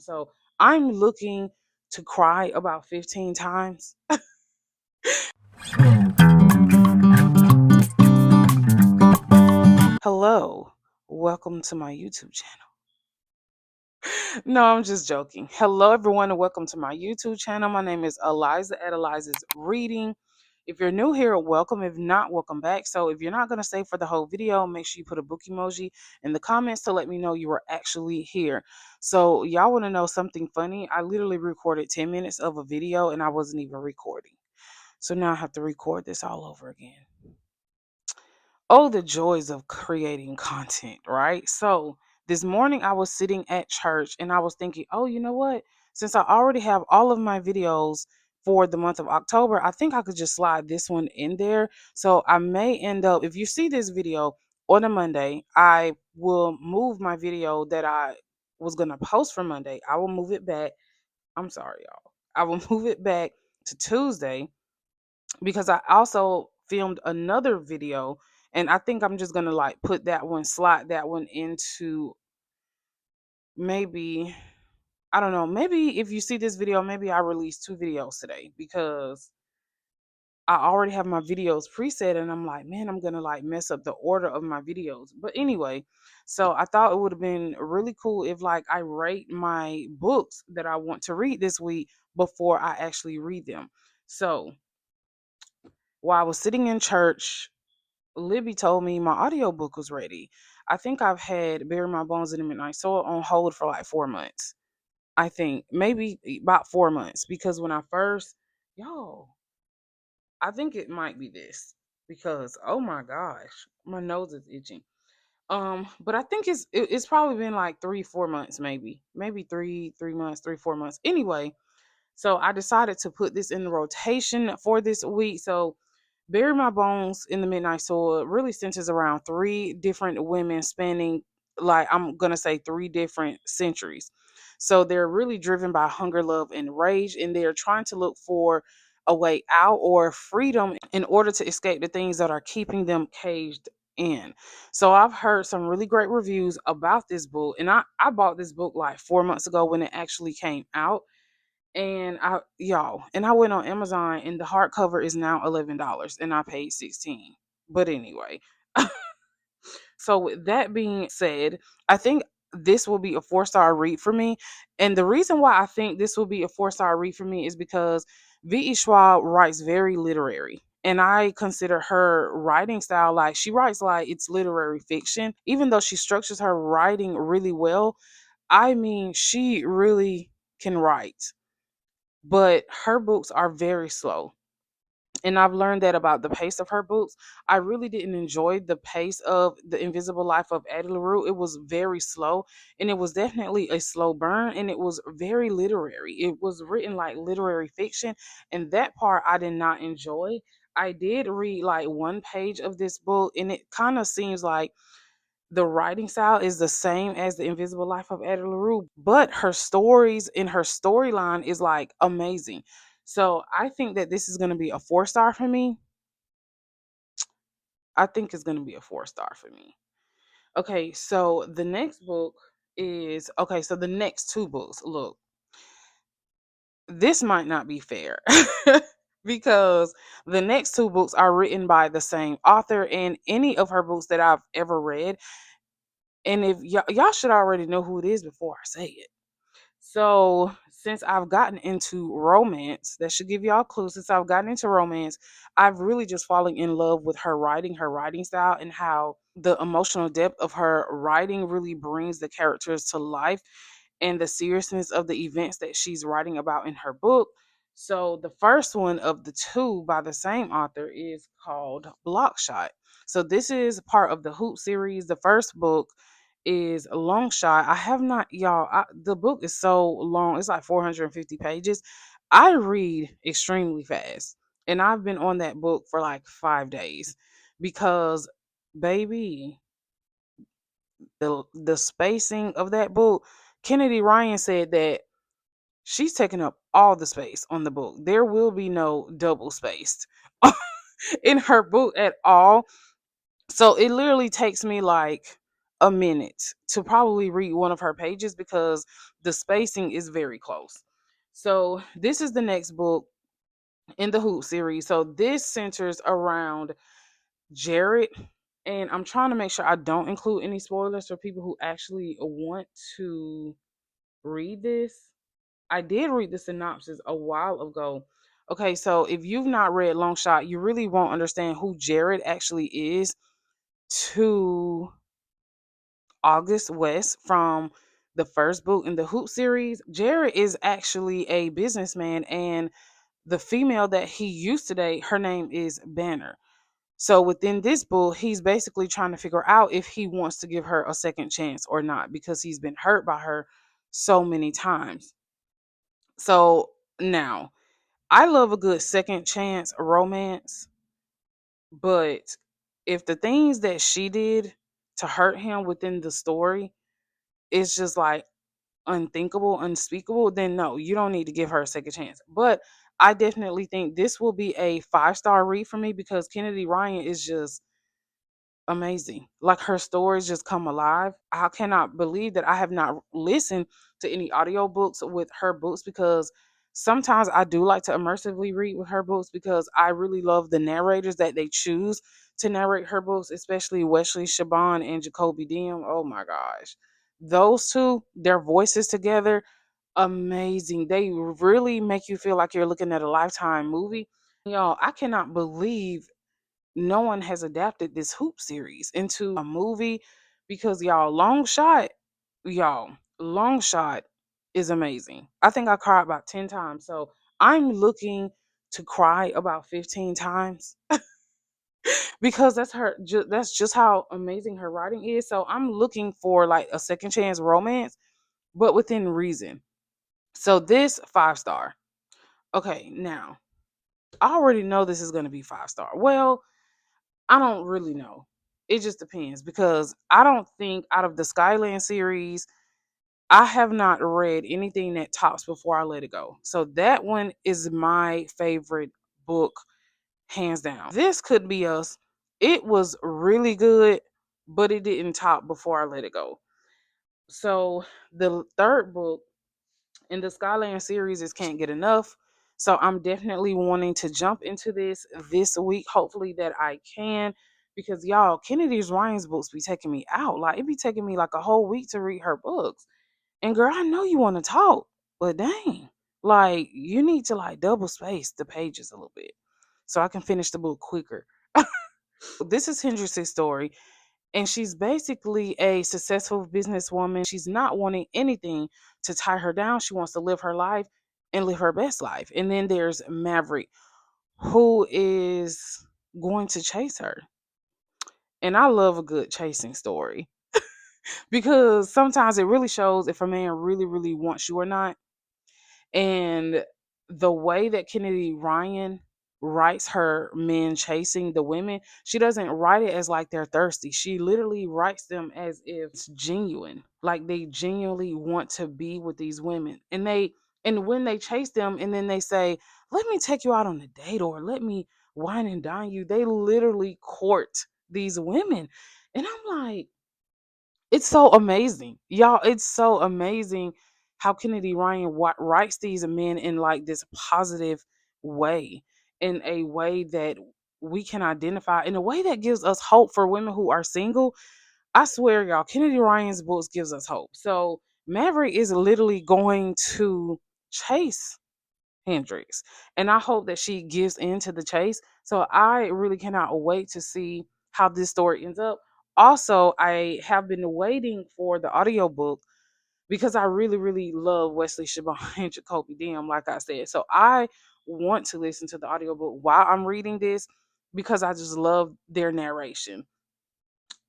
So I'm looking to cry about 15 times. Hello, welcome to my YouTube channel. No, I'm just joking. Hello, everyone, and welcome to my YouTube channel. My name is Eliza at Eliza's Reading. If you're new here, welcome. If not, welcome back. So, if you're not going to stay for the whole video, make sure you put a book emoji in the comments to let me know you are actually here. So, y'all want to know something funny? I literally recorded 10 minutes of a video and I wasn't even recording. So, now I have to record this all over again. Oh, the joys of creating content, right? So this morning I was sitting at church and I was thinking, oh, you know what? Since I already have all of my videos for the month of October, I think I could just slide this one in there. So I may end up, if you see this video on a Monday, I will move my video that I was going to post for Monday. I will move it back. I'm sorry, y'all. I will move it back to Tuesday because I also filmed another video and I think I'm just gonna like put that one, slide that one into maybe, I don't know, maybe if you see this video, maybe I release two videos today because I already have my videos preset and I'm like, man, I'm gonna like mess up the order of my videos. But anyway, so I thought it would have been really cool if like I rate my books that I want to read this week before I actually read them. So while I was sitting in church, Libby told me my audiobook was ready. I think I've had Bury My Bones in the Midnight Soil on hold for like 4 months. I think maybe about 4 months because when I first, yo, I think it might be this because oh my gosh, my nose is itching. But I think it's probably been like 3 4 months, maybe 3 months, 3 4 months. Anyway, so I decided to put this in the rotation for this week. So Bury My Bones in the Midnight Soil really centers around three different women spanning, like, I'm going to say three different centuries. So they're really driven by hunger, love, and rage, and they're trying to look for a way out or freedom in order to escape the things that are keeping them caged in. So I've heard some really great reviews about this book, and I bought this book like 4 months ago when it actually came out and I went on Amazon and the hardcover is now $11 and I paid 16. But anyway, so with that being said, I think this will be a four-star read for me. And the reason why I think this will be a four-star read for me is because V.E. Schwab writes very literary. And I consider her writing style like she writes like it's literary fiction, even though she structures her writing really well. I mean, she really can write, but her books are very slow. And I've learned that about the pace of her books. I really didn't enjoy the pace of The Invisible Life of Addie LaRue. It was very slow, and it was definitely a slow burn, and it was very literary. It was written like literary fiction, and that part I did not enjoy. I did read like one page of this book, and it kind of seems like the writing style is the same as The Invisible Life of Addie LaRue, but her stories and her storyline is like amazing. So I think that this is going to be a four-star for me. I think it's going to be a four-star for me. Okay, so the next book is okay. So the next two books, look, this might not be fair because the next two books are written by the same author, and any of her books that I've ever read, and if y'all should already know who it is before I say it. So, since I've gotten into romance, that should give y'all a clue. Since I've gotten into romance, I've really just fallen in love with her writing style, and how the emotional depth of her writing really brings the characters to life and the seriousness of the events that she's writing about in her book. So, the first one of the two by the same author is called Blockshot. So, this is part of the Hoop series. The first book is a long shot. I have not, y'all. The book is so long; it's like 450 pages. I read extremely fast, and I've been on that book for like 5 days because, baby, the spacing of that book. Kennedy Ryan said that she's taking up all the space on the book. There will be no double spaced in her book at all. So it literally takes me like a minute to probably read one of her pages because the spacing is very close. So this is the next book in the Hoop series. So this centers around Jared, and I'm trying to make sure I don't include any spoilers for people who actually want to read this. I did read the synopsis a while ago. Okay, so if you've not read Long Shot, you really won't understand who Jared actually is to August West from the first book in the Hoop series. Jared is actually a businessman, and the female that he used to date, her name is Banner. So within this book, he's basically trying to figure out if he wants to give her a second chance or not because he's been hurt by her so many times. So now, I love a good second chance romance, but if the things that she did to hurt him within the story is just like unthinkable, unspeakable, then no, you don't need to give her a second chance. But I definitely think this will be a 5-star read for me because Kennedy Ryan is just amazing. Like her stories just come alive. I cannot believe that I have not listened to any audiobooks with her books because sometimes I do like to immersively read with her books because I really love the narrators that they choose to narrate her books, especially Wesley Shaban and Jacoby Diem. Oh my gosh. Those two, their voices together, amazing. They really make you feel like you're looking at a lifetime movie. Y'all, I cannot believe no one has adapted this Hoop series into a movie because y'all, Long Shot is amazing. I think I cried about 10 times. So I'm looking to cry about 15 times because that's just how amazing her writing is. So I'm looking for like a second chance romance, but within reason. So this 5-star. Okay, now I already know this is going to be 5-star. Well, I don't really know. It just depends because I don't think out of the Skyland series, I have not read anything that tops Before I Let It Go. So that one is my favorite book, hands down. This Could Be Us. It was really good, but it didn't top Before I Let It Go. So the third book in the Skyland series is Can't Get Enough. So I'm definitely wanting to jump into this week. Hopefully that I can. Because y'all, Kennedy's Ryan's books be taking me out. Like it be taking me like a whole week to read her books. And girl, I know you want to talk, but dang. Like you need to like double space the pages a little bit so I can finish the book quicker. This is Hendrix's story, and she's basically a successful businesswoman. She's not wanting anything to tie her down. She wants to live her life and live her best life. And then there's Maverick, who is going to chase her. And I love a good chasing story because sometimes it really shows if a man really, really wants you or not. And the way that Kennedy Ryan writes her men chasing the women, she doesn't write it as like they're thirsty. She literally writes them as if it's genuine. Like they genuinely want to be with these women. And when they chase them and then they say, "Let me take you out on a date," or "Let me wine and dine you," they literally court these women. And I'm like, it's so amazing, y'all. It's so amazing how Kennedy Ryan writes these men in like this positive way, in a way that we can identify, in a way that gives us hope for women who are single. I swear, y'all, Kennedy Ryan's books gives us hope. So Maverick is literally going to chase Hendrix, and I hope that she gives in to the chase. So I really cannot wait to see how this story ends up. Also, I have been waiting for the audiobook because I really, really love Wesley Shaban and Jacoby Diem, like I said. So I want to listen to the audiobook while I'm reading this because I just love their narration.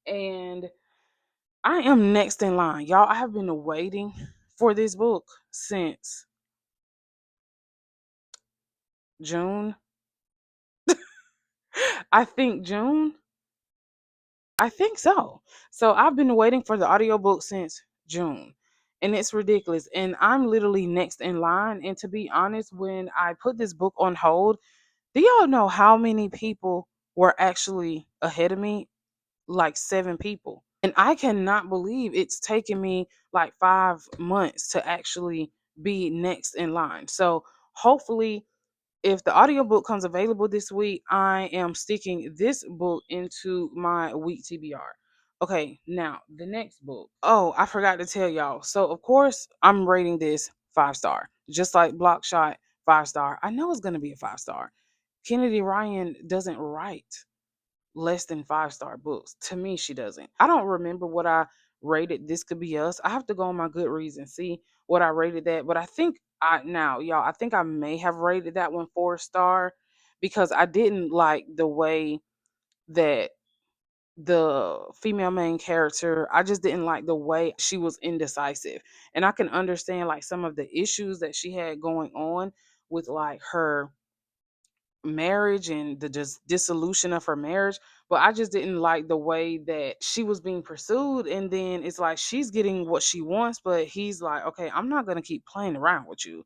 And I am next in line. Y'all, I have been waiting for this book since June. I think June. I think so. So I've been waiting for the audiobook since June. And it's ridiculous. And I'm literally next in line. And to be honest, when I put this book on hold, do y'all know how many people were actually ahead of me? Like 7 people. And I cannot believe it's taken me like 5 months to actually be next in line. So hopefully, if the audiobook comes available this week, I am sticking this book into my week TBR. Okay, now the next book. Oh, I forgot to tell y'all. So of course I'm rating this 5 star. Just like Blockshot, 5 star. I know it's gonna be a 5 star. Kennedy Ryan doesn't write less than 5 star books. To me, she doesn't. I don't remember what I rated This Could Be Us. I have to go on my Goodreads and see what I rated that. But I think y'all, I think I may have rated that one 4 star because I didn't like the way that the female main character, I just didn't like the way she was indecisive. And I can understand like some of the issues that she had going on with like her marriage and the dissolution of her marriage, but I just didn't like the way that she was being pursued. And then it's like she's getting what she wants, but he's like, okay, I'm not going to keep playing around with you.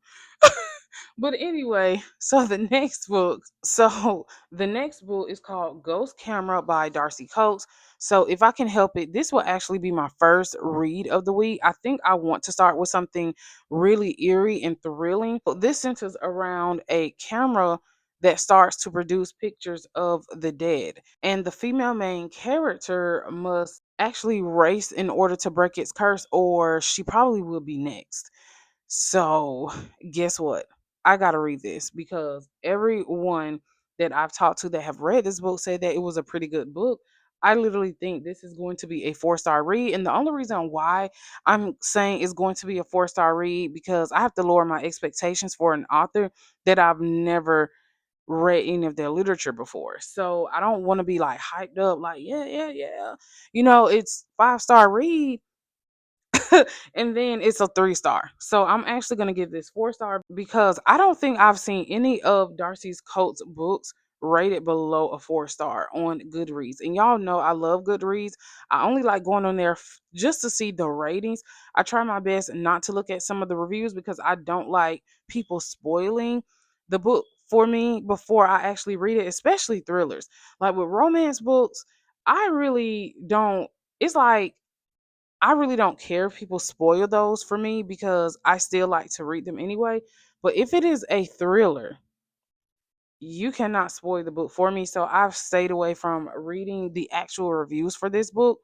But anyway, the next book is called Ghost Camera by Darcy Coates. So if I can help it, this will actually be my first read of the week. I think I want to start with something really eerie and thrilling. So this centers around a camera that starts to produce pictures of the dead. And the female main character must actually race in order to break its curse, or she probably will be next. So, guess what? I got to read this because everyone that I've talked to that have read this book said that it was a pretty good book. I literally think this is going to be a 4 star read. And the only reason why I'm saying it's going to be a 4 star read because I have to lower my expectations for an author that I've never read any of their literature before. So I don't want to be like hyped up, like, yeah, yeah, yeah. It's 5 star read and then it's a 3 star. So I'm actually gonna give this 4 star because I don't think I've seen any of Darcy's Coates books rated below a 4 star on Goodreads. And y'all know I love Goodreads. I only like going on there just to see the ratings. I try my best not to look at some of the reviews because I don't like people spoiling the book for me before I actually read it, especially thrillers. Like with romance books, I really don't. It's like I really don't care if people spoil those for me because I still like to read them anyway. But if it is a thriller, you cannot spoil the book for me. So I've stayed away from reading the actual reviews for this book.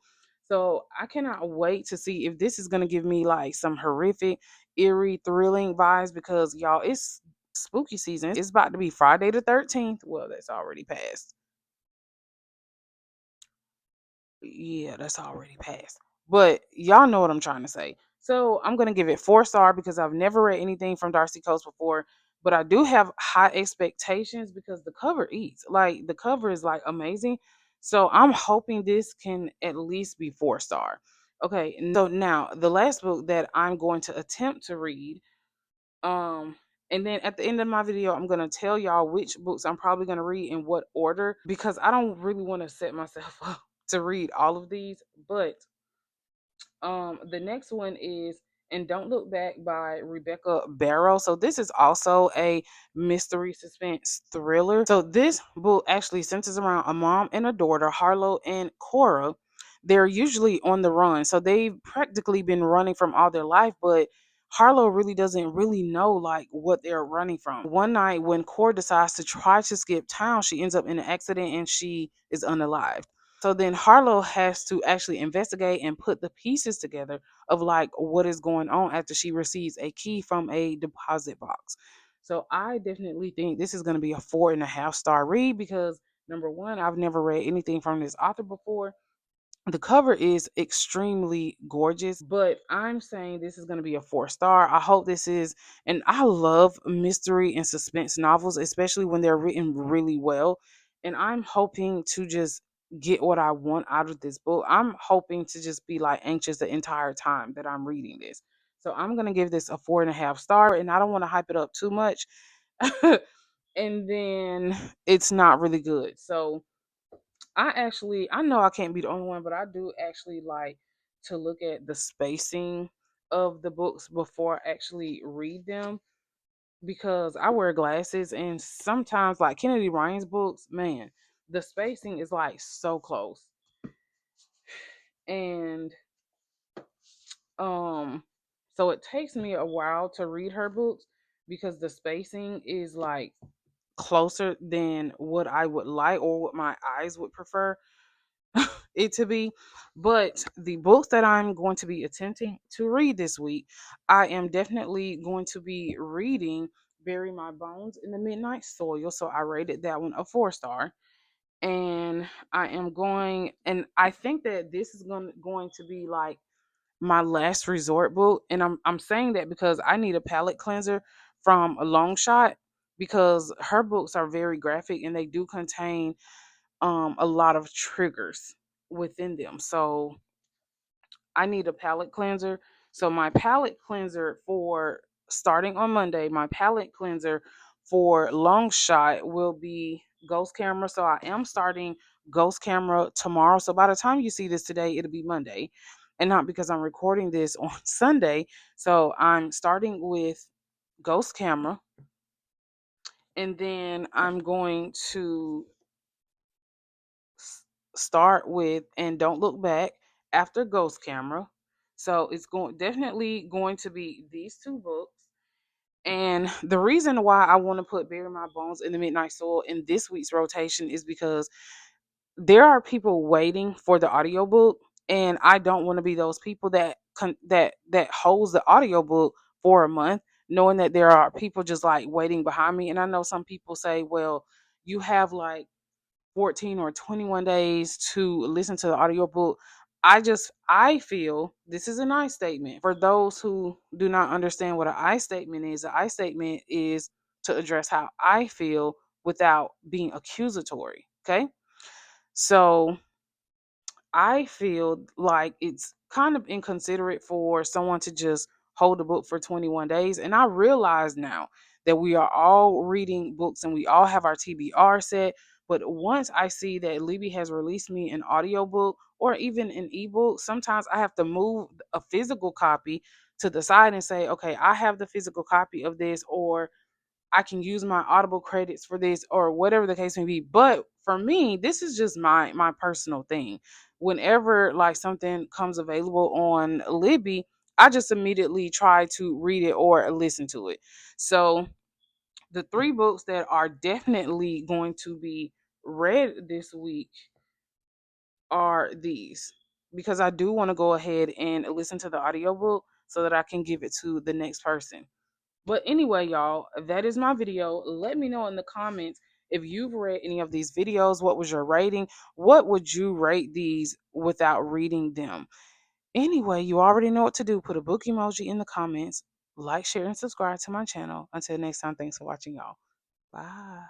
So I cannot wait to see if this is going to give me like some horrific, eerie, thrilling vibes because y'all, it's spooky season. It's about to be Friday the 13th. Well, that's already passed. Yeah, that's already passed. But y'all know what I'm trying to say. So I'm gonna give it 4 star because I've never read anything from Darcy Coates before. But I do have high expectations because the cover eats. Like the cover is like amazing. So I'm hoping this can at least be 4 star. Okay, so now the last book that I'm going to attempt to read, um, and then at the end of my video, I'm gonna tell y'all which books I'm probably gonna read in what order because I don't really want to set myself up to read all of these. But the next one is And Don't Look Back by Rebecca Barrow. So this is also a mystery suspense thriller. So this book actually centers around a mom and a daughter, Harlow and Cora. They're usually on the run. So they've practically been running from all their life, but Harlow really doesn't really know like what they're running from. One night when Cora decides to try to skip town, she ends up in an accident and she is unalived. So then Harlow has to actually investigate and put the pieces together of like what is going on after she receives a key from a deposit box. So I definitely think this is going to be a 4.5 star read because number one, I've never read anything from this author before. The cover is extremely gorgeous, but I'm saying this is going to be a 4 star. I hope this is, and I love mystery and suspense novels, especially when they're written really well. And I'm hoping to just get what I want out of this book. I'm hoping to just be like anxious the entire time that I'm reading this. So I'm going to give this a 4.5 star, and I don't want to hype it up too much. And then it's not really good. So I know I can't be the only one, but I do actually like to look at the spacing of the books before I actually read them because I wear glasses and sometimes like Kennedy Ryan's books, man, the spacing is like so close. And um so it takes me a while to read her books because the spacing is like closer than what I would like or what my eyes would prefer it to be. But the books that I'm going to be attempting to read this week, I am definitely going to be reading Bury My Bones in the Midnight Soil. So I rated that one a 4 star. And I am going, and I think that this is going to be like my last resort book. And I'm saying that because I need a palate cleanser from a long shot, because her books are very graphic and they do contain a lot of triggers within them. So I need a palate cleanser. So my palate cleanser for starting on Monday, my palate cleanser for long shot will be Ghost Camera. So I am starting Ghost Camera tomorrow. So by the time you see this today, it'll be Monday. And not because I'm recording this on Sunday. So I'm starting with Ghost Camera, and then I'm going to start with And Don't Look Back after Ghost Camera. So it's going definitely going to be these two books. And the reason why I want to put Bury My Bones in the Midnight Soil in this week's rotation is because there are people waiting for the audiobook, and I don't want to be those people that that holds the audiobook for a month, knowing that there are people just like waiting behind me. And I know some people say, well, you have like 14 or 21 days to listen to the audiobook. I feel this is an I statement. For those who do not understand what an I statement is, an I statement is to address how I feel without being accusatory. Okay. So I feel like it's kind of inconsiderate for someone to just hold a book for 21 days. And I realize now that we are all reading books and we all have our TBR set. But once I see that Libby has released me an audiobook or even an ebook, sometimes I have to move a physical copy to the side and say, okay, I have the physical copy of this, or I can use my Audible credits for this, or whatever the case may be. But for me, this is just my personal thing. Whenever like something comes available on Libby, I just immediately try to read it or listen to it. So the three books that are definitely going to be read this week are these, because I do want to go ahead and listen to the audiobook so that I can give it to the next person. But anyway, y'all, that is my video. Let me know in the comments if you've read any of these videos. What was your rating? What would you rate these without reading them? Anyway, you already know what to do. Put a book emoji in the comments. Like, share, and subscribe to my channel. Until next time, thanks for watching, y'all. Bye.